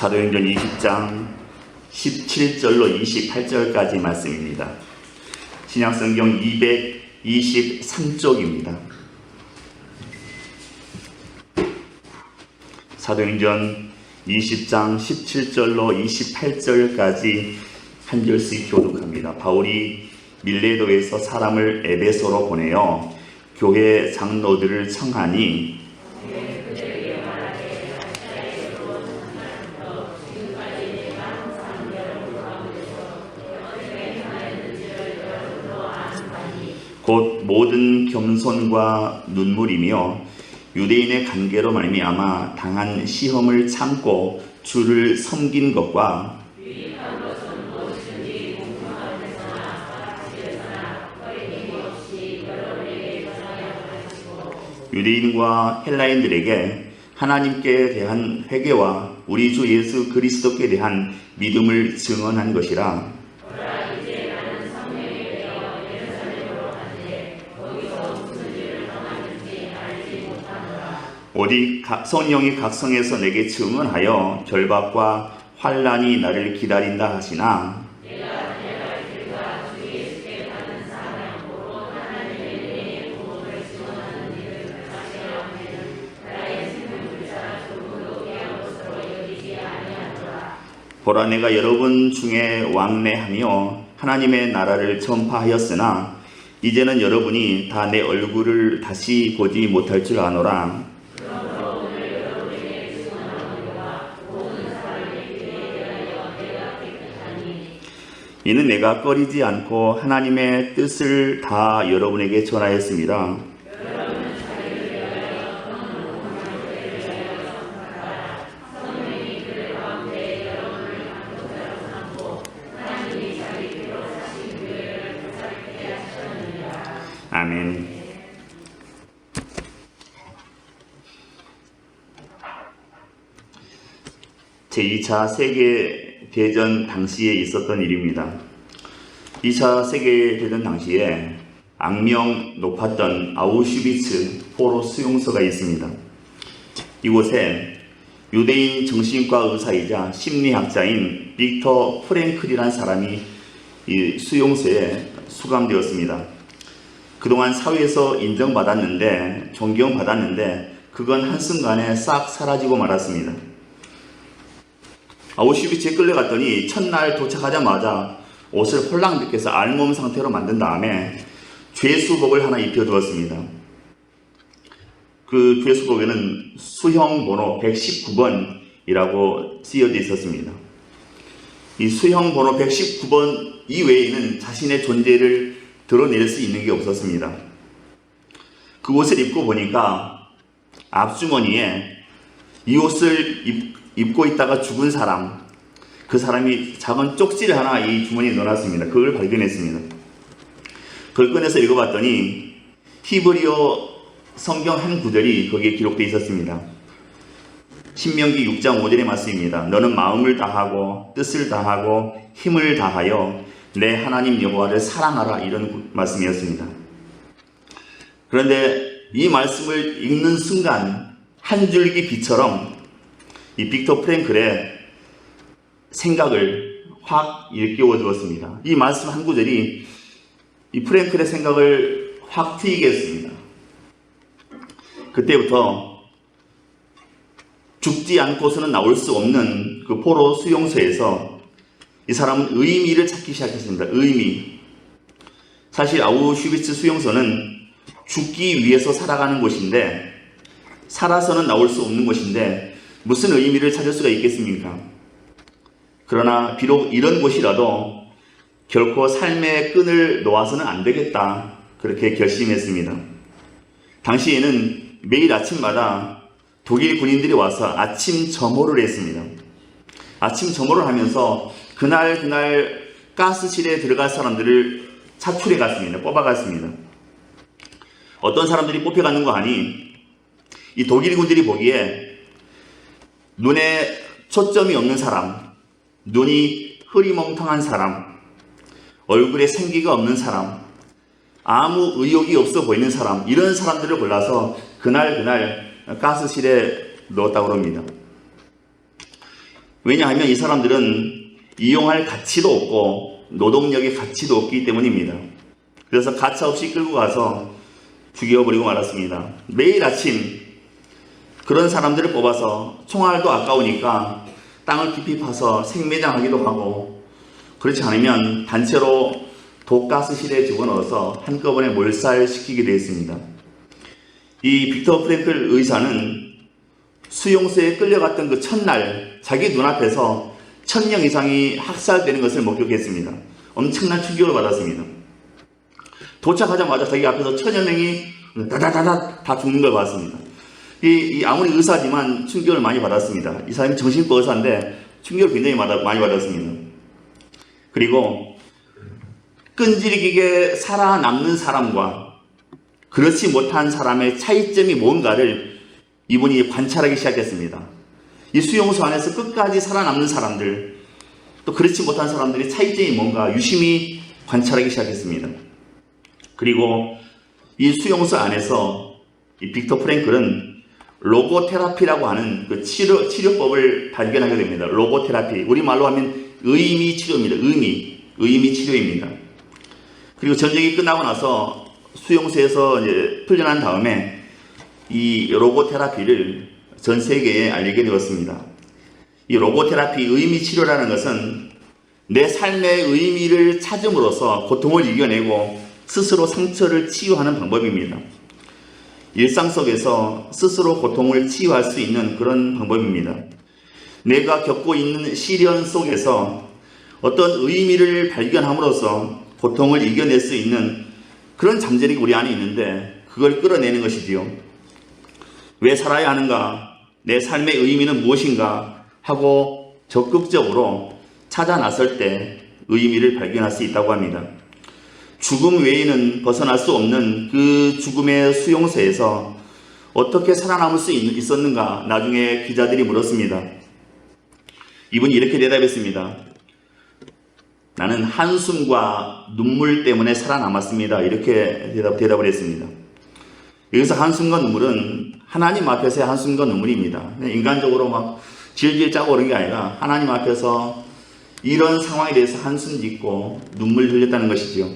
사도행전 20장 17절로 28절까지 말씀입니다. 신약성경 223쪽입니다. 사도행전 20장 17절로 28절까지 한 절씩 교독합니다. 바울이 밀레도에서 사람을 에베소로 보내어 교회 장로들을 청하니 곧 모든 겸손과 눈물이며 유대인의 관계로 말미암아 당한 시험을 참고 주를 섬긴 것과 유대인과 헬라인들에게 하나님께 대한 회개와 우리 주 예수 그리스도께 대한 믿음을 증언한 것이라. 오직 성령이 각성해서 내게 증언하여 결박과 환난이 나를 기다린다 하시나 보라, 내가 여러분 중에 왕래하며 하나님의 나라를 전파하였으나 이제는 여러분이 다 내 얼굴을 다시 보지 못할 줄 아노라. 이는 내가 꺼리지 않고 하나님의 뜻을 다 여러분에게 전하였습니다. 아멘. 제2차 세계대전 당시에 있었던 일입니다. 2차 세계대전 당시에 악명 높았던 아우슈비츠 포로 수용소가 있습니다. 이곳에 유대인 정신과 의사이자 심리학자인 빅터 프랭클이라는 사람이 이 수용소에 수감되었습니다. 그동안 사회에서 인정받았는데, 존경받았는데 그건 한순간에 싹 사라지고 말았습니다. 아우슈비츠에 끌려갔더니 첫날 도착하자마자 옷을 홀랑 벗겨서 알몸 상태로 만든 다음에 죄수복을 하나 입혀두었습니다. 그 죄수복에는 수형 번호 119번이라고 쓰여져 있었습니다. 이 수형 번호 119번 이외에는 자신의 존재를 드러낼 수 있는 게 없었습니다. 그 옷을 입고 보니까 앞주머니에 이 옷을 입고 있다가 죽은 사람, 그 사람이 작은 쪽지를 하나 이 주머니에 넣어놨습니다. 그걸 발견했습니다. 그걸 꺼내서 읽어봤더니 히브리어 성경 한 구절이 거기에 기록되어 있었습니다. 신명기 6장 5절의 말씀입니다. 너는 마음을 다하고 뜻을 다하고 힘을 다하여 내 하나님 여호와를 사랑하라, 이런 말씀이었습니다. 그런데 이 말씀을 읽는 순간 한 줄기 빛처럼 이 빅터 프랭클의 생각을 확 일깨워 주었습니다. 이 말씀 한 구절이 이 프랭클의 생각을 확 트이게 했습니다. 그때부터 죽지 않고서는 나올 수 없는 그 포로 수용소에서 이 사람은 의미를 찾기 시작했습니다. 의미. 사실 아우슈비츠 수용소는 죽기 위해서 살아가는 곳인데, 살아서는 나올 수 없는 곳인데 무슨 의미를 찾을 수가 있겠습니까? 그러나 비록 이런 곳이라도 결코 삶의 끈을 놓아서는 안 되겠다, 그렇게 결심했습니다. 당시에는 매일 아침마다 독일 군인들이 와서 아침 점호를 했습니다. 아침 점호를 하면서 그날 가스실에 들어갈 사람들을 차출해 갔습니다. 뽑아갔습니다. 어떤 사람들이 뽑혀가는 거 아니, 이 독일 군들이 보기에 눈에 초점이 없는 사람, 눈이 흐리멍텅한 사람, 얼굴에 생기가 없는 사람, 아무 의욕이 없어 보이는 사람, 이런 사람들을 골라서 그날 가스실에 넣었다고 합니다. 왜냐하면 이 사람들은 이용할 가치도 없고 노동력의 가치도 없기 때문입니다. 그래서 가차없이 끌고 가서 죽여버리고 말았습니다. 매일 아침 그런 사람들을 뽑아서 총알도 아까우니까 땅을 깊이 파서 생매장하기도 하고, 그렇지 않으면 단체로 독가스실에 집어넣어서 한꺼번에 몰살시키기도 했습니다. 이 빅터 프랭클 의사는 수용소에 끌려갔던 그 첫날 자기 눈앞에서 1000명 이상이 학살되는 것을 목격했습니다. 엄청난 충격을 받았습니다. 도착하자마자 자기 앞에서 1000여 명이 다다다다 다 죽는 걸 봤습니다. 아무리 의사지만 충격을 많이 받았습니다. 이 사람이 정신과 의사인데 충격을 굉장히 많이 받았습니다. 그리고 끈질기게 살아남는 사람과 그렇지 못한 사람의 차이점이 뭔가를 이분이 관찰하기 시작했습니다. 이 수용소 안에서 끝까지 살아남는 사람들, 또 그렇지 못한 사람들의 차이점이 뭔가 유심히 관찰하기 시작했습니다. 그리고 이 수용소 안에서 이 빅터 프랭클은 로고테라피라고 하는 그 치료법을 발견하게 됩니다. 로고테라피, 우리말로 하면 의미 치료입니다. 의미 치료입니다. 그리고 전쟁이 끝나고 나서 수용소에서 이제 풀려난 다음에 이 로고테라피를 전 세계에 알리게 되었습니다. 이 로고테라피, 의미 치료라는 것은 내 삶의 의미를 찾음으로써 고통을 이겨내고 스스로 상처를 치유하는 방법입니다. 일상 속에서 스스로 고통을 치유할 수 있는 그런 방법입니다. 내가 겪고 있는 시련 속에서 어떤 의미를 발견함으로써 고통을 이겨낼 수 있는 그런 잠재력이 우리 안에 있는데, 그걸 끌어내는 것이지요. 왜 살아야 하는가? 내 삶의 의미는 무엇인가? 하고 적극적으로 찾아 나설 때 의미를 발견할 수 있다고 합니다. 죽음 외에는 벗어날 수 없는 그 죽음의 수용소에서 어떻게 살아남을 수 있었는가? 나중에 기자들이 물었습니다. 이분이 이렇게 대답했습니다. 나는 한숨과 눈물 때문에 살아남았습니다. 이렇게 대답을 했습니다. 여기서 한숨과 눈물은 하나님 앞에서의 한숨과 눈물입니다. 인간적으로 막 질질 짜고 그런 게 아니라 하나님 앞에서 이런 상황에 대해서 한숨 짓고 눈물 흘렸다는 것이죠.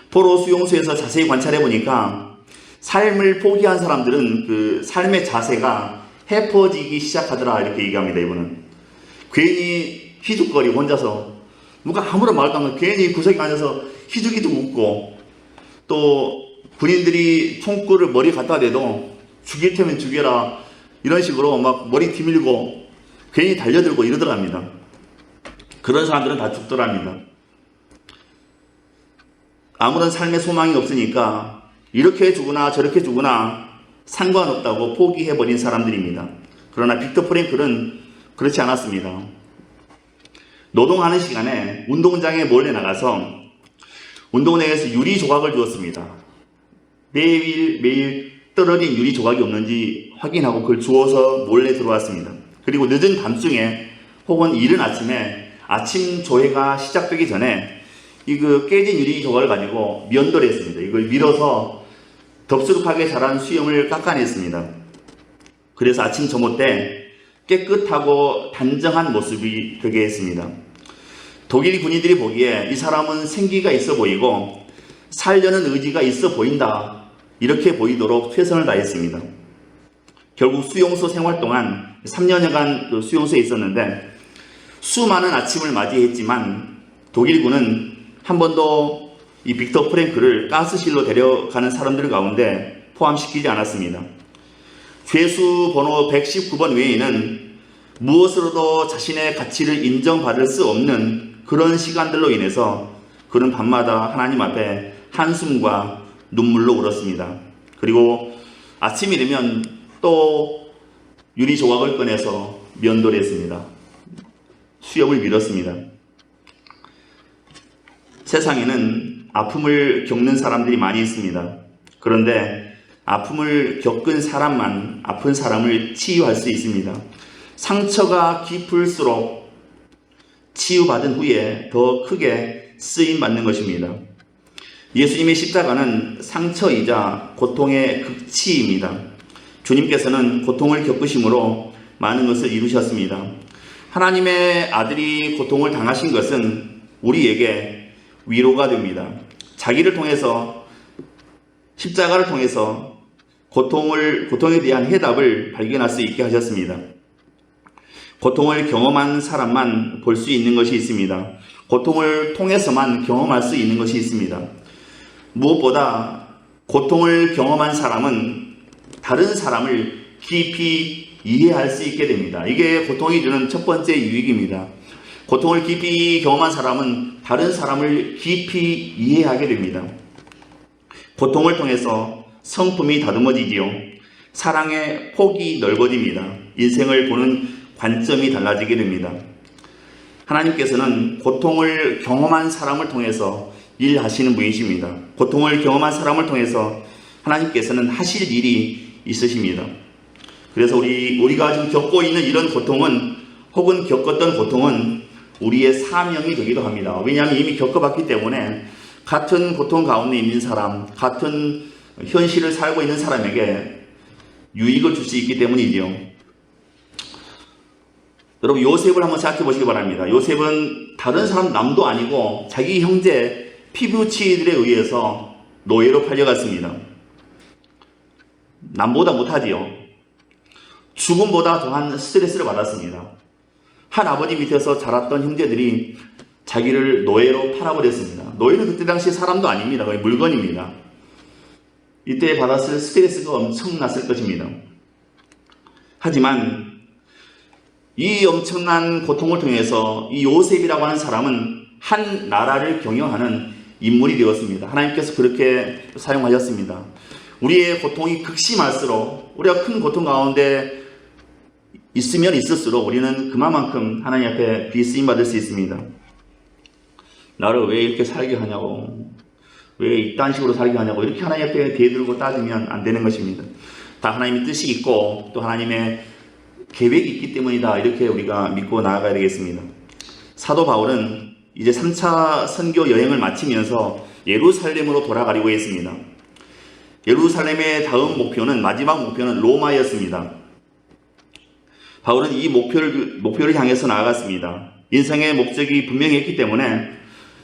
포로 수용소에서 자세히 관찰해 보니까 삶을 포기한 사람들은 그 삶의 자세가 해퍼지기 시작하더라, 이렇게 얘기합니다. 이분은 괜히 희죽거리고 혼자서 누가 아무런 말도 안 하고 괜히 구석에 앉아서 희죽희죽 웃고, 또 군인들이 총구를 머리에 갖다 대도 죽일 테면 죽여라 이런 식으로 막 머리 뒤밀고 괜히 달려들고 이러더랍니다. 그런 사람들은 다 죽더랍니다. 아무런 삶의 소망이 없으니까 이렇게 죽으나 저렇게 죽으나 상관없다고 포기해버린 사람들입니다. 그러나 빅터 프랭클은 그렇지 않았습니다. 노동하는 시간에 운동장에 몰래 나가서 운동장에서 유리 조각을 주었습니다. 매일 떨어진 유리 조각이 없는지 확인하고 그걸 주워서 몰래 들어왔습니다. 그리고 늦은 밤중에 혹은 이른 아침에 아침 조회가 시작되기 전에 그 깨진 유리 조각을 가지고 면도를 했습니다. 이걸 밀어서 덥수룩하게 자란 수염을 깎아냈습니다. 그래서 아침 점호 때 깨끗하고 단정한 모습이 되게 했습니다. 독일 군인들이 보기에 이 사람은 생기가 있어 보이고 살려는 의지가 있어 보인다, 이렇게 보이도록 최선을 다했습니다. 결국 수용소 생활 동안 3년여간 수용소에 있었는데 수많은 아침을 맞이했지만 독일군은 한 번도 이 빅터 프랭클을 가스실로 데려가는 사람들 가운데 포함시키지 않았습니다. 죄수 번호 119번 외에는 무엇으로도 자신의 가치를 인정받을 수 없는 그런 시간들로 인해서 그는 밤마다 하나님 앞에 한숨과 눈물로 울었습니다. 그리고 아침이 되면 또 유리 조각을 꺼내서 면도를 했습니다. 수염을 밀었습니다. 세상에는 아픔을 겪는 사람들이 많이 있습니다. 그런데 아픔을 겪은 사람만 아픈 사람을 치유할 수 있습니다. 상처가 깊을수록 치유받은 후에 더 크게 쓰임받는 것입니다. 예수님의 십자가는 상처이자 고통의 극치입니다. 주님께서는 고통을 겪으심으로 많은 것을 이루셨습니다. 하나님의 아들이 고통을 당하신 것은 우리에게 위로가 됩니다. 자기를 통해서, 십자가를 통해서 고통에 대한 해답을 발견할 수 있게 하셨습니다. 고통을 경험한 사람만 볼 수 있는 것이 있습니다. 고통을 통해서만 경험할 수 있는 것이 있습니다. 무엇보다 고통을 경험한 사람은 다른 사람을 깊이 이해할 수 있게 됩니다. 이게 고통이 주는 첫 번째 유익입니다. 고통을 깊이 경험한 사람은 다른 사람을 깊이 이해하게 됩니다. 고통을 통해서 성품이 다듬어지지요. 사랑의 폭이 넓어집니다. 인생을 보는 관점이 달라지게 됩니다. 하나님께서는 고통을 경험한 사람을 통해서 일하시는 분이십니다. 고통을 경험한 사람을 통해서 하나님께서는 하실 일이 있으십니다. 그래서 우리가 지금 겪고 있는 이런 고통은, 혹은 겪었던 고통은 우리의 사명이 되기도 합니다. 왜냐하면 이미 겪어봤기 때문에 같은 고통 가운데 있는 사람, 같은 현실을 살고 있는 사람에게 유익을 줄 수 있기 때문이죠. 여러분, 요셉을 한번 생각해 보시기 바랍니다. 요셉은 다른 사람 남도 아니고 자기 형제 피부치들에 의해서 노예로 팔려갔습니다. 남보다 못하지요. 죽음보다 더한 스트레스를 받았습니다. 한 아버지 밑에서 자랐던 형제들이 자기를 노예로 팔아버렸습니다. 노예는 그때 당시 사람도 아닙니다. 거의 물건입니다. 이때 받았을 스트레스가 엄청났을 것입니다. 하지만 이 엄청난 고통을 통해서 이 요셉이라고 하는 사람은 한 나라를 경영하는 인물이 되었습니다. 하나님께서 그렇게 사용하셨습니다. 우리의 고통이 극심할수록, 우리가 큰 고통 가운데 있으면 있을수록 우리는 그만큼 하나님 앞에 비쓰임 받을 수 있습니다. 나를 왜 이렇게 살게 하냐고, 왜 이딴 식으로 살게 하냐고, 이렇게 하나님 앞에 대들고 따지면 안 되는 것입니다. 다 하나님의 뜻이 있고 또 하나님의 계획이 있기 때문이다, 이렇게 우리가 믿고 나아가야 되겠습니다. 사도 바울은 이제 3차 선교 여행을 마치면서 예루살렘으로 돌아가려고 했습니다. 예루살렘의 다음 목표는, 마지막 목표는 로마였습니다. 바울은 이 목표를 향해서 나아갔습니다. 인생의 목적이 분명히 했기 때문에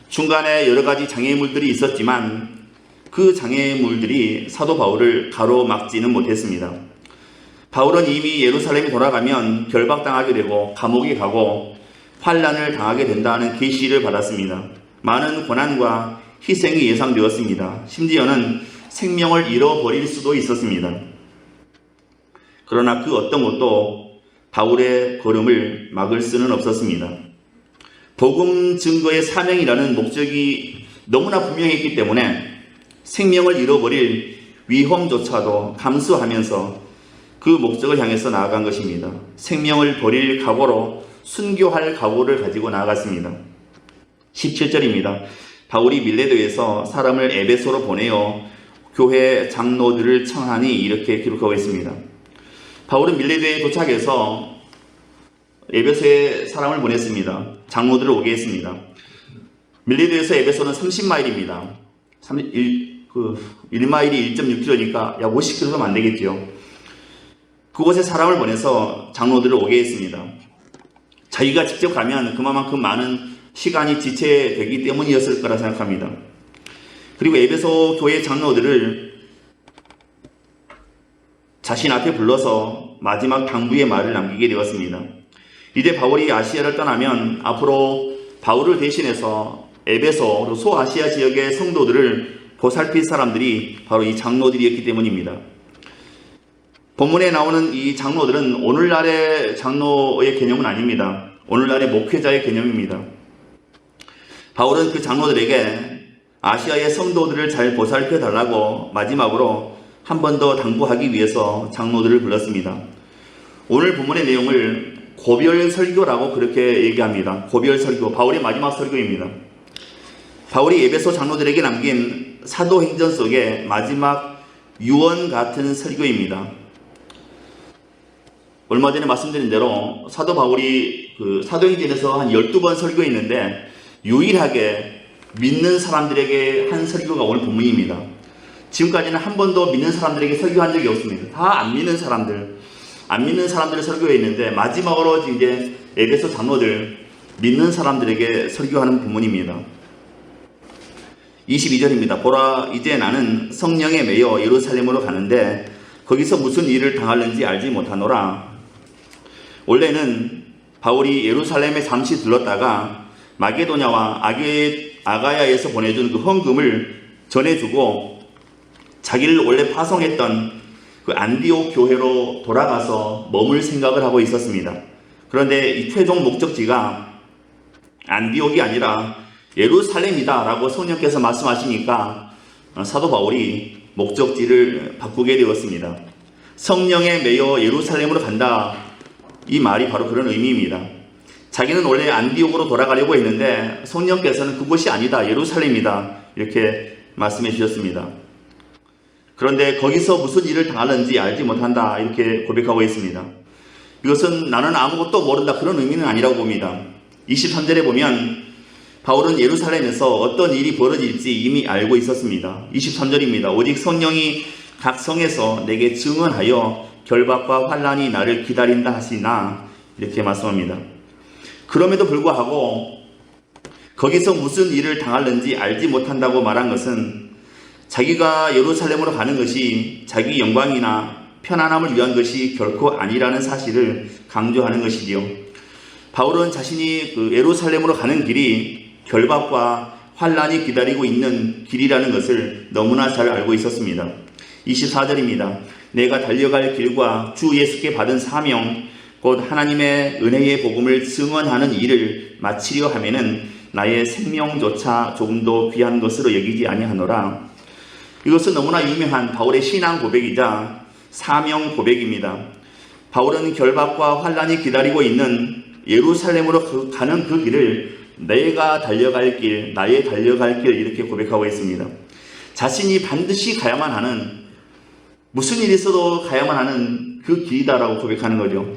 중간에 여러 가지 장애물들이 있었지만 그 장애물들이 사도 바울을 가로막지는 못했습니다. 바울은 이미 예루살렘에 돌아가면 결박당하게 되고 감옥에 가고 환난을 당하게 된다는 계시를 받았습니다. 많은 고난과 희생이 예상되었습니다. 심지어는 생명을 잃어버릴 수도 있었습니다. 그러나 그 어떤 것도 바울의 걸음을 막을 수는 없었습니다. 복음 증거의 사명이라는 목적이 너무나 분명했기 때문에 생명을 잃어버릴 위험조차도 감수하면서 그 목적을 향해서 나아간 것입니다. 생명을 버릴 각오로 순교할 각오를 가지고 나아갔습니다. 17절입니다. 바울이 밀레도에서 사람을 에베소로 보내어 교회 장로들을 청하니, 이렇게 기록하고 있습니다. 바울은 밀레도에 도착해서 에베소에 사람을 보냈습니다. 장로들을 오게 했습니다. 밀레도에서 에베소는 30마일입니다. 1마일이 1.6km니까 약 50km도 안 되겠죠. 그곳에 사람을 보내서 장로들을 오게 했습니다. 자기가 직접 가면 그만큼 많은 시간이 지체되기 때문이었을 거라 생각합니다. 그리고 에베소 교회 장로들을 자신 앞에 불러서 마지막 당부의 말을 남기게 되었습니다. 이제 바울이 아시아를 떠나면 앞으로 바울을 대신해서 에베소, 소아시아 지역의 성도들을 보살필 사람들이 바로 이 장로들이었기 때문입니다. 본문에 나오는 이 장로들은 오늘날의 장로의 개념은 아닙니다. 오늘날의 목회자의 개념입니다. 바울은 그 장로들에게 아시아의 성도들을 잘 보살펴 달라고 마지막으로 한 번 더 당부하기 위해서 장로들을 불렀습니다. 오늘 본문의 내용을 고별 설교라고 그렇게 얘기합니다. 고별 설교, 바울의 마지막 설교입니다. 바울이 에베소 장로들에게 남긴 사도행전 속의 마지막 유언 같은 설교입니다. 얼마 전에 말씀드린 대로 사도 바울이 사도행전에서 한 12번 설교했는데 유일하게 믿는 사람들에게 한 설교가 오늘 본문입니다. 지금까지는 한 번도 믿는 사람들에게 설교한 적이 없습니다. 다 안 믿는 사람들을 설교했는데 마지막으로 이제 에베소 장로들, 믿는 사람들에게 설교하는 본문입니다. 22절입니다. 보라, 이제 나는 성령에 매여 예루살렘으로 가는데 거기서 무슨 일을 당하는지 알지 못하노라. 원래는 바울이 예루살렘에 잠시 들렀다가 마게도냐와 아가야에서 보내준 그 헌금을 전해주고 자기를 원래 파송했던 그 안디옥 교회로 돌아가서 머물 생각을 하고 있었습니다. 그런데 이 최종 목적지가 안디옥이 아니라 예루살렘이다 라고 성령께서 말씀하시니까 사도 바울이 목적지를 바꾸게 되었습니다. 성령에 매여 예루살렘으로 간다, 이 말이 바로 그런 의미입니다. 자기는 원래 안디옥으로 돌아가려고 했는데 성령께서는 그곳이 아니다, 예루살렘이다 이렇게 말씀해 주셨습니다. 그런데 거기서 무슨 일을 당하는지 알지 못한다 이렇게 고백하고 있습니다. 이것은 나는 아무것도 모른다 그런 의미는 아니라고 봅니다. 23절에 보면 바울은 예루살렘에서 어떤 일이 벌어질지 이미 알고 있었습니다. 23절입니다. 오직 성령이 각 성에서 내게 증언하여 결박과 환난이 나를 기다린다 하시나 이렇게 말씀합니다. 그럼에도 불구하고 거기서 무슨 일을 당하는지 알지 못한다고 말한 것은 자기가 예루살렘으로 가는 것이 자기 영광이나 편안함을 위한 것이 결코 아니라는 사실을 강조하는 것이지요. 바울은 자신이 그 예루살렘으로 가는 길이 결박과 환난이 기다리고 있는 길이라는 것을 너무나 잘 알고 있었습니다. 24절입니다. 내가 달려갈 길과 주 예수께 받은 사명 곧 하나님의 은혜의 복음을 증언하는 일을 마치려 하면은 나의 생명조차 조금도 귀한 것으로 여기지 아니하노라. 이것은 너무나 유명한 바울의 신앙 고백이자 사명 고백입니다. 바울은 결박과 환난이 기다리고 있는 예루살렘으로 가는 그 길을 내가 달려갈 길, 나의 달려갈 길 이렇게 고백하고 있습니다. 자신이 반드시 가야만 하는, 무슨 일이 있어도 가야만 하는 그 길이다라고 고백하는 거죠.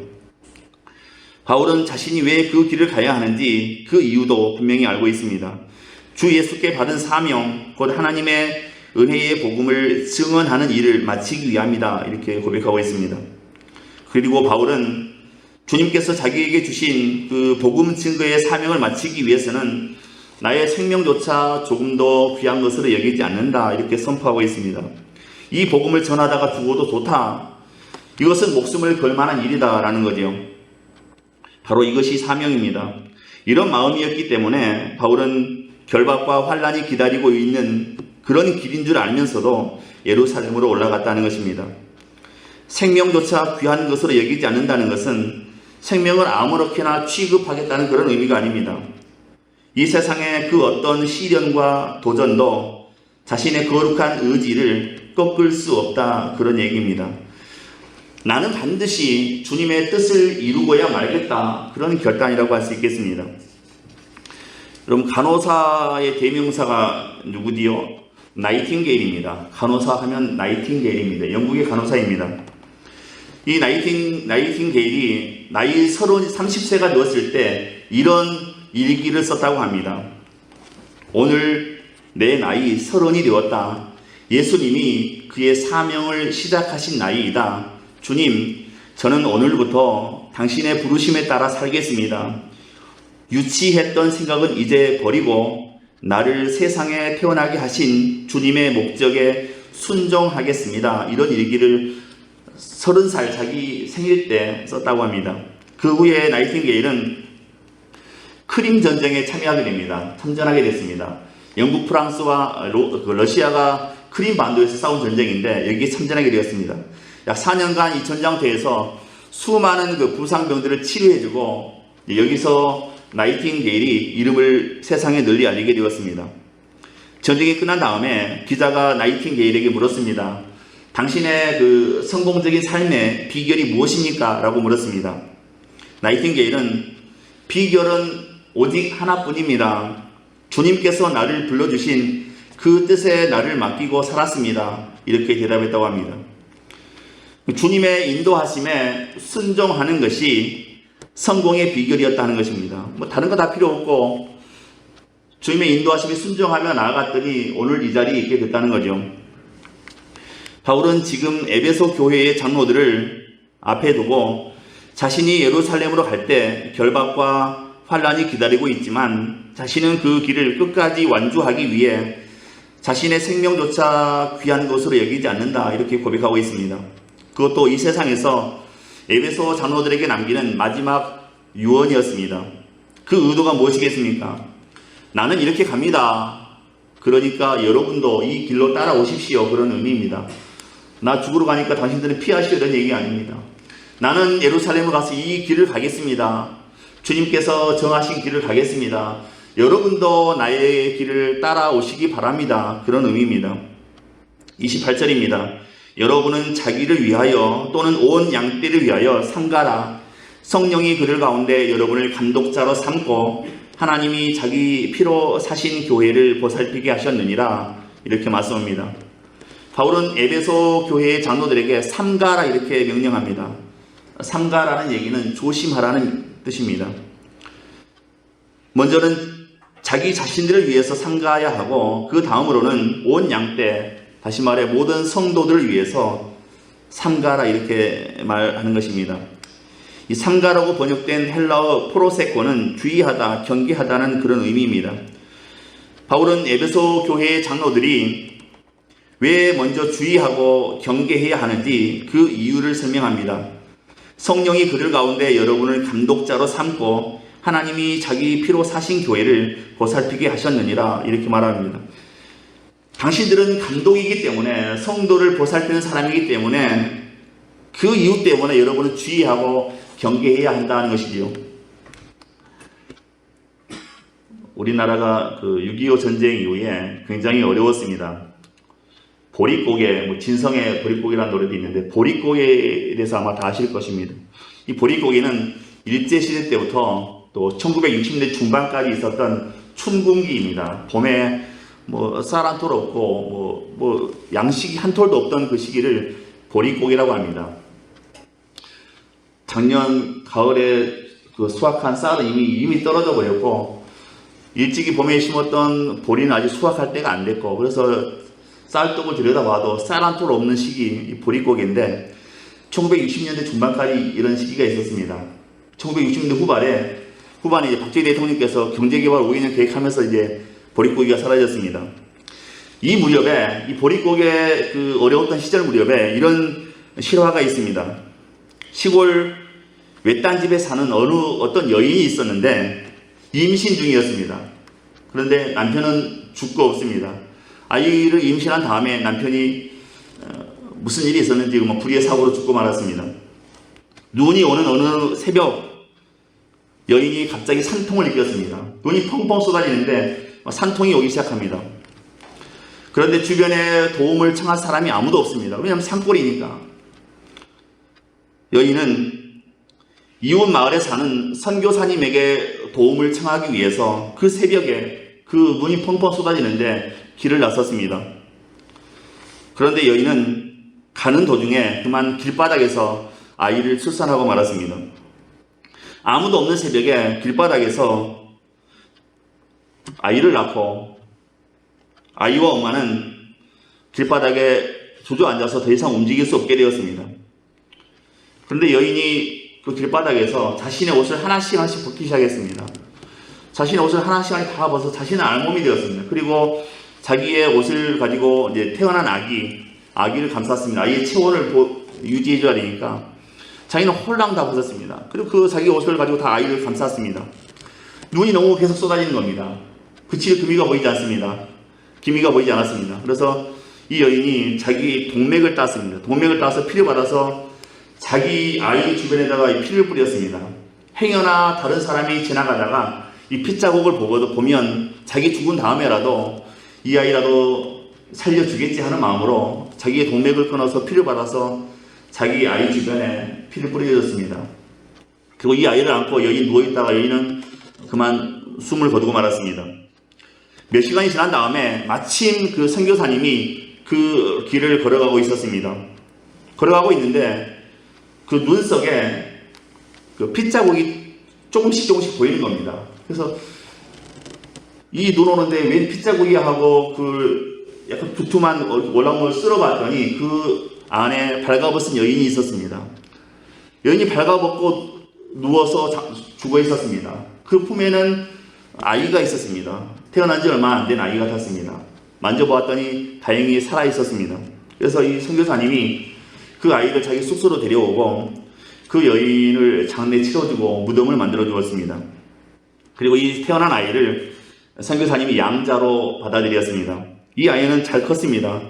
바울은 자신이 왜 그 길을 가야 하는지 그 이유도 분명히 알고 있습니다. 주 예수께 받은 사명, 곧 하나님의 은혜의 복음을 증언하는 일을 마치기 위함이다 이렇게 고백하고 있습니다. 그리고 바울은 주님께서 자기에게 주신 그 복음 증거의 사명을 마치기 위해서는 나의 생명조차 조금 더 귀한 것으로 여기지 않는다 이렇게 선포하고 있습니다. 이 복음을 전하다가 죽어도 좋다, 이것은 목숨을 걸 만한 일이다 라는 거죠. 바로 이것이 사명입니다. 이런 마음이었기 때문에 바울은 결박과 환난이 기다리고 있는 그런 길인 줄 알면서도 예루살렘으로 올라갔다는 것입니다. 생명조차 귀한 것으로 여기지 않는다는 것은 생명을 아무렇게나 취급하겠다는 그런 의미가 아닙니다. 이 세상의 그 어떤 시련과 도전도 자신의 거룩한 의지를 꺾을 수 없다 그런 얘기입니다. 나는 반드시 주님의 뜻을 이루고야 말겠다 그런 결단이라고 할 수 있겠습니다. 여러분, 간호사의 대명사가 누구디요? 나이팅게일입니다. 간호사 하면 나이팅게일입니다. 영국의 간호사입니다. 이 나이팅게일이 나이 30세가 되었을 때 이런 일기를 썼다고 합니다. 오늘 내 나이 30이 되었다. 예수님이 그의 사명을 시작하신 나이이다. 주님, 저는 오늘부터 당신의 부르심에 따라 살겠습니다. 유치했던 생각은 이제 버리고 나를 세상에 태어나게 하신 주님의 목적에 순종하겠습니다. 이런 일기를 30살 자기 생일 때 썼다고 합니다. 그 후에 나이팅게일은 크림 전쟁에 참여하게 됩니다. 참전하게 됐습니다. 영국, 프랑스와 러시아가 크림 반도에서 싸운 전쟁인데 여기에 참전하게 되었습니다. 약 4년간 이 전장터에서 수많은 그 부상병들을 치료해주고 여기서 나이팅게일이 이름을 세상에 널리 알리게 되었습니다. 전쟁이 끝난 다음에 기자가 나이팅게일에게 물었습니다. 당신의 그 성공적인 삶의 비결이 무엇입니까? 라고 물었습니다. 나이팅게일은 비결은 오직 하나뿐입니다. 주님께서 나를 불러주신 그 뜻에 나를 맡기고 살았습니다. 이렇게 대답했다고 합니다. 주님의 인도하심에 순종하는 것이 성공의 비결이었다는 것입니다. 다른 거 다 필요 없고 주님의 인도하심에 순종하며 나아갔더니 오늘 이 자리에 있게 됐다는 거죠. 바울은 지금 에베소 교회의 장로들을 앞에 두고 자신이 예루살렘으로 갈 때 결박과 환란이 기다리고 있지만 자신은 그 길을 끝까지 완주하기 위해 자신의 생명조차 귀한 것으로 여기지 않는다, 이렇게 고백하고 있습니다. 그것도 이 세상에서 에베소 장로들에게 남기는 마지막 유언이었습니다. 그 의도가 무엇이겠습니까? 나는 이렇게 갑니다. 그러니까 여러분도 이 길로 따라오십시오, 그런 의미입니다. 나 죽으러 가니까 당신들은 피하시오, 이런 얘기 아닙니다. 나는 예루살렘을 가서 이 길을 가겠습니다. 주님께서 정하신 길을 가겠습니다. 여러분도 나의 길을 따라오시기 바랍니다, 그런 의미입니다. 28절입니다. 여러분은 자기를 위하여 또는 온 양떼를 위하여 삼가라. 성령이 그들 가운데 여러분을 감독자로 삼고 하나님이 자기 피로 사신 교회를 보살피게 하셨느니라, 이렇게 말씀합니다. 바울은 에베소 교회의 장로들에게 삼가라, 이렇게 명령합니다. 삼가라는 얘기는 조심하라는 뜻입니다. 먼저는 자기 자신들을 위해서 삼가야 하고, 그 다음으로는 온 양떼, 다시 말해 모든 성도들을 위해서 삼가라, 이렇게 말하는 것입니다. 이 삼가라고 번역된 헬라어 포로세코는 주의하다, 경계하다는 그런 의미입니다. 바울은 에베소 교회의 장로들이 왜 먼저 주의하고 경계해야 하는지 그 이유를 설명합니다. 성령이 그들 가운데 여러분을 감독자로 삼고 하나님이 자기 피로 사신 교회를 보살피게 하셨느니라, 이렇게 말합니다. 당신들은 감독이기 때문에, 성도를 보살피는 사람이기 때문에, 그 이유 때문에 여러분은 주의하고 경계해야 한다는 것이지요. 우리나라가 그 6.25 전쟁 이후에 굉장히 어려웠습니다. 보릿고개, 진성의 보릿고개라는 노래도 있는데, 보릿고개에 대해서 아마 다 아실 것입니다. 이 보릿고개는 일제시대 때부터 또 1960년대 중반까지 있었던 춘궁기입니다. 봄에 쌀 한 톨 없고 양식이 한 톨도 없던 그 시기를 보릿고개라고 합니다. 작년 가을에 그 수확한 쌀은 이미 떨어져 버렸고, 일찍이 봄에 심었던 보리는 아직 수확할 때가 안 됐고, 그래서 쌀떡을 들여다봐도 쌀 한 톨 없는 시기, 이 보릿고개인데 1960년대 중반까지 이런 시기가 있었습니다. 1960년대 후반에 이제 박정희 대통령께서 경제개발 5개년 계획하면서 이제 보릿고개가 사라졌습니다. 이 무렵에, 이 보릿고개 그 어려웠던 시절 무렵에 이런 실화가 있습니다. 시골 외딴 집에 사는 어떤 여인이 있었는데 임신 중이었습니다. 그런데 남편은 죽고 없습니다. 아이를 임신한 다음에 남편이 무슨 일이 있었는지 불의의 사고로 죽고 말았습니다. 눈이 오는 어느 새벽, 여인이 갑자기 산통을 느꼈습니다. 눈이 펑펑 쏟아지는데 산통이 오기 시작합니다. 그런데 주변에 도움을 청할 사람이 아무도 없습니다. 왜냐하면 산골이니까. 여인은 이웃 마을에 사는 선교사님에게 도움을 청하기 위해서 그 새벽에 그 눈이 펑펑 쏟아지는데 길을 나섰습니다. 그런데 여인은 가는 도중에 그만 길바닥에서 아이를 출산하고 말았습니다. 아무도 없는 새벽에 길바닥에서 아이를 낳고 아이와 엄마는 길바닥에 주저앉아서 더 이상 움직일 수 없게 되었습니다. 그런데 여인이 그 길바닥에서 자신의 옷을 하나씩 벗기 시작했습니다. 자신의 옷을 하나씩 다 벗어 자신의 알몸이 되었습니다. 그리고 자기의 옷을 가지고 이제 태어난 아기를 감쌌습니다. 아이의 체온을 유지해줘야 되니까 자기는 홀랑 다 벗었습니다. 그리고 그 자기 옷을 가지고 다 아이를 감쌌습니다. 눈이 너무 계속 쏟아지는 겁니다. 그칠 기미가 보이지 않습니다. 기미가 보이지 않았습니다. 그래서 이 여인이 자기 동맥을 땄습니다. 동맥을 따서 피를 받아서 자기 아이 주변에다가 이 피를 뿌렸습니다. 행여나 다른 사람이 지나가다가 이 핏자국을 보면 자기 죽은 다음에라도 이 아이라도 살려주겠지 하는 마음으로 자기의 동맥을 끊어서 피를 받아서 자기 아이 주변에 피를 뿌려줬습니다. 그리고 이 아이를 안고 여인 누워있다가 여인은 그만 숨을 거두고 말았습니다. 몇 시간이 지난 다음에 마침 그 선교사님이 그 길을 걸어가고 있었습니다. 걸어가고 있는데 그 눈 속에 그 핏자국이 조금씩 보이는 겁니다. 그래서 이 눈 오는데 웬 핏자국이야 하고 그 약간 두툼한 월남을 쓸어봤더니 그 안에 발가벗은 여인이 있었습니다. 여인이 발가벗고 누워서 죽어 있었습니다. 그 품에는 아이가 있었습니다. 태어난 지 얼마 안 된 아이 같았습니다. 만져보았더니 다행히 살아 있었습니다. 그래서 이 선교사님이 그 아이를 자기 숙소로 데려오고 그 여인을 장례 치러주고 무덤을 만들어 주었습니다. 그리고 이 태어난 아이를 선교사님이 양자로 받아들였습니다. 이 아이는 잘 컸습니다.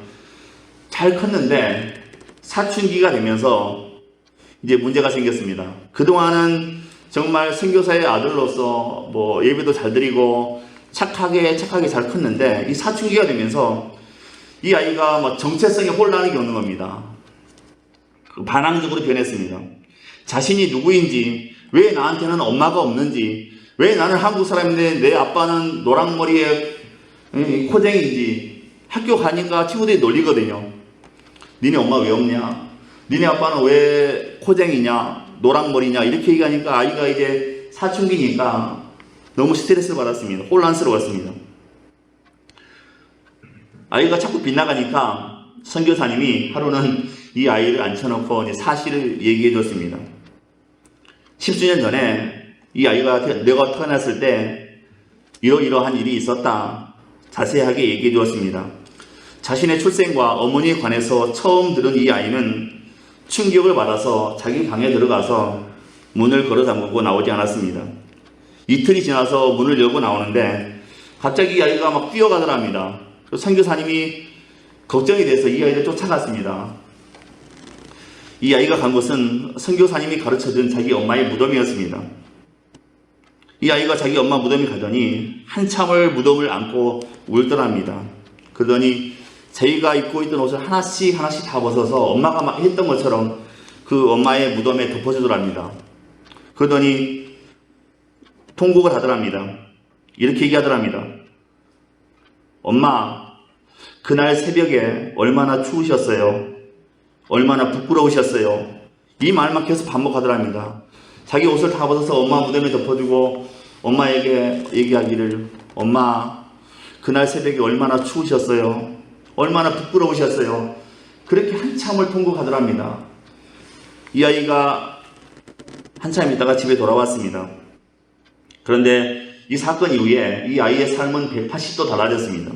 잘 컸는데 사춘기가 되면서 이제 문제가 생겼습니다. 그동안은 정말 선교사의 아들로서 뭐 예배도 잘 드리고 착하게 잘 컸는데 이 사춘기가 되면서 이 아이가 뭐 정체성에 혼란이 오는 겁니다. 반항적으로 변했습니다. 자신이 누구인지, 왜 나한테는 엄마가 없는지, 왜 나는 한국 사람인데 내 아빠는 노랑머리에 코쟁이인지 학교 가니까 친구들이 놀리거든요. 니네 엄마 왜 없냐? 니네 아빠는 왜 코쟁이냐? 노랑머리냐? 이렇게 얘기하니까 아이가 이제 사춘기니까 너무 스트레스를 받았습니다. 혼란스러웠습니다. 아이가 자꾸 빗나가니까 선교사님이 하루는 이 아이를 앉혀놓고 이제 사실을 얘기해 줬습니다. 10수년 전에 이 아이가 내가 태어났을 때 이러이러한 일이 있었다. 자세하게 얘기해 주었습니다. 자신의 출생과 어머니에 관해서 처음 들은 이 아이는 충격을 받아서 자기 방에 들어가서 문을 걸어 잠그고 나오지 않았습니다. 이틀이 지나서 문을 열고 나오는데 갑자기 이 아이가 막 뛰어가더랍니다. 선교사님이 걱정이 돼서 이 아이를 쫓아갔습니다. 이 아이가 간 곳은 선교사님이 가르쳐준 자기 엄마의 무덤이었습니다. 이 아이가 자기 엄마 무덤에 가더니 한참을 무덤을 안고 울더랍니다. 그러더니 자기가 입고 있던 옷을 하나씩 다 벗어서 엄마가 막 했던 것처럼 그 엄마의 무덤에 덮어주더랍니다. 그러더니 통곡을 하더랍니다. 이렇게 얘기하더랍니다. 엄마, 그날 새벽에 얼마나 추우셨어요? 얼마나 부끄러우셨어요? 이 말만 계속 반복하더랍니다. 자기 옷을 다 벗어서 엄마 무덤에 덮어주고 엄마에게 얘기하기를, 엄마, 그날 새벽에 얼마나 추우셨어요? 얼마나 부끄러우셨어요? 그렇게 한참을 통곡하더랍니다. 이 아이가 한참 있다가 집에 돌아왔습니다. 그런데 이 사건 이후에 이 아이의 삶은 180도 달라졌습니다.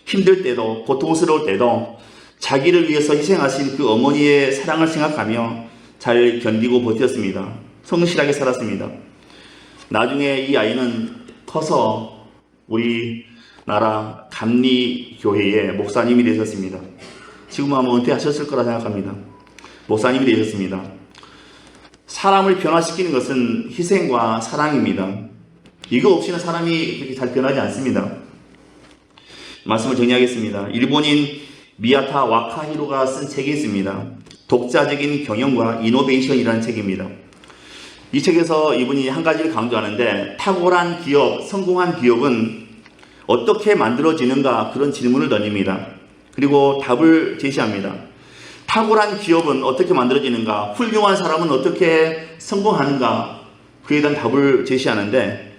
힘들 때도 고통스러울 때도 자기를 위해서 희생하신 그 어머니의 사랑을 생각하며 잘 견디고 버텼습니다. 성실하게 살았습니다. 나중에 이 아이는 커서 우리나라 감리교회의 목사님이 되셨습니다. 지금 아마 은퇴하셨을 거라 생각합니다. 목사님이 되셨습니다. 사람을 변화시키는 것은 희생과 사랑입니다. 이거 없이는 사람이 그렇게 잘 변하지 않습니다. 말씀을 정리하겠습니다. 일본인 미야타 와카히로가 쓴 책이 있습니다. 독자적인 경영과 이노베이션이라는 책입니다. 이 책에서 이분이 한 가지를 강조하는데, 탁월한 기업, 성공한 기업은 어떻게 만들어지는가, 그런 질문을 던집니다. 그리고 답을 제시합니다. 탁월한 기업은 어떻게 만들어지는가, 훌륭한 사람은 어떻게 성공하는가, 그에 대한 답을 제시하는데,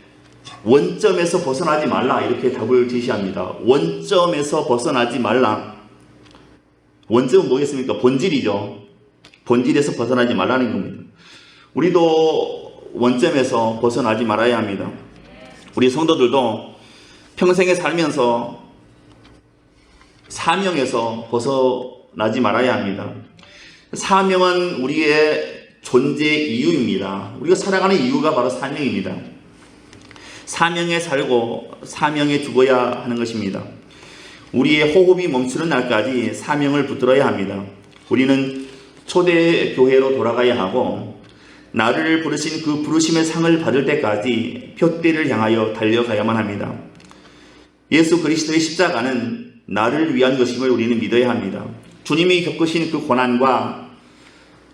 원점에서 벗어나지 말라, 이렇게 답을 제시합니다. 원점에서 벗어나지 말라. 원점은 뭐겠습니까? 본질이죠. 본질에서 벗어나지 말라는 겁니다. 우리도 원점에서 벗어나지 말아야 합니다. 우리 성도들도 평생에 살면서 사명에서 벗어나지 말아야 합니다. 사명은 우리의 존재 이유입니다. 우리가 살아가는 이유가 바로 사명입니다. 사명에 살고 사명에 죽어야 하는 것입니다. 우리의 호흡이 멈추는 날까지 사명을 붙들어야 합니다. 우리는 초대교회로 돌아가야 하고, 나를 부르신 그 부르심의 상을 받을 때까지 표대를 향하여 달려가야만 합니다. 예수 그리스도의 십자가는 나를 위한 것임을 우리는 믿어야 합니다. 주님이 겪으신 그 고난과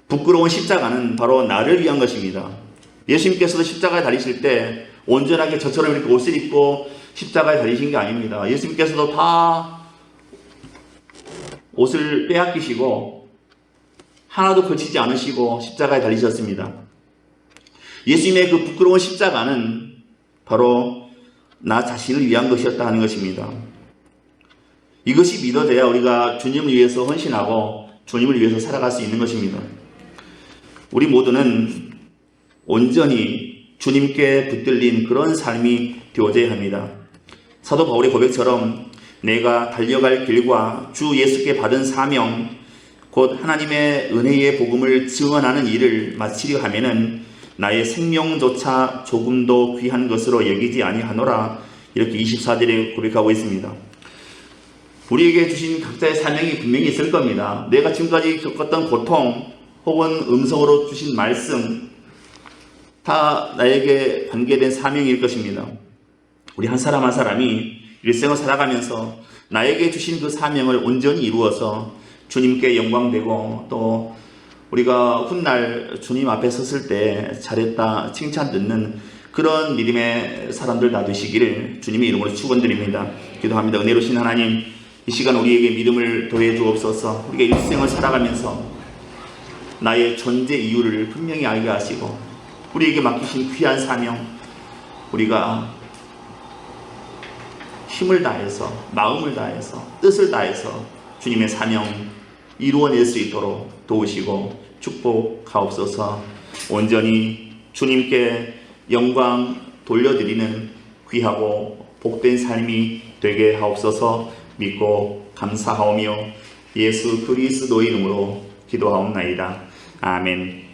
부끄러운 십자가는 바로 나를 위한 것입니다. 예수님께서도 십자가에 달리실 때 온전하게 저처럼 이렇게 옷을 입고 십자가에 달리신 게 아닙니다. 예수님께서도 다 옷을 빼앗기시고 하나도 걸치지 않으시고 십자가에 달리셨습니다. 예수님의 그 부끄러운 십자가는 바로 나 자신을 위한 것이었다 하는 것입니다. 이것이 믿어져야 우리가 주님을 위해서 헌신하고 주님을 위해서 살아갈 수 있는 것입니다. 우리 모두는 온전히 주님께 붙들린 그런 삶이 되어져야 합니다. 사도 바울의 고백처럼 내가 달려갈 길과 주 예수께 받은 사명, 곧 하나님의 은혜의 복음을 증언하는 일을 마치려 하면은 나의 생명조차 조금도 귀한 것으로 여기지 아니하노라, 이렇게 24절에 고백하고 있습니다. 우리에게 주신 각자의 사명이 분명히 있을 겁니다. 내가 지금까지 겪었던 고통 혹은 음성으로 주신 말씀, 다 나에게 관계된 사명일 것입니다. 우리 한 사람 한 사람이 일생을 살아가면서 나에게 주신 그 사명을 온전히 이루어서 주님께 영광되고, 또 우리가 훗날 주님 앞에 섰을 때 잘했다 칭찬 듣는 그런 믿음의 사람들 다 되시기를 주님의 이름으로 축원드립니다. 기도합니다. 은혜로우신 하나님, 이 시간 우리에게 믿음을 더해 주옵소서. 우리가 일생을 살아가면서 나의 존재 이유를 분명히 알게 하시고, 우리에게 맡기신 귀한 사명, 우리가 힘을 다해서, 마음을 다해서, 뜻을 다해서 주님의 사명 이루어낼 수 있도록 도우시고 축복하옵소서. 온전히 주님께 영광 돌려드리는 귀하고 복된 삶이 되게 하옵소서. 믿고 감사하오며 예수 그리스도의 이름으로 기도하옵나이다. 아멘.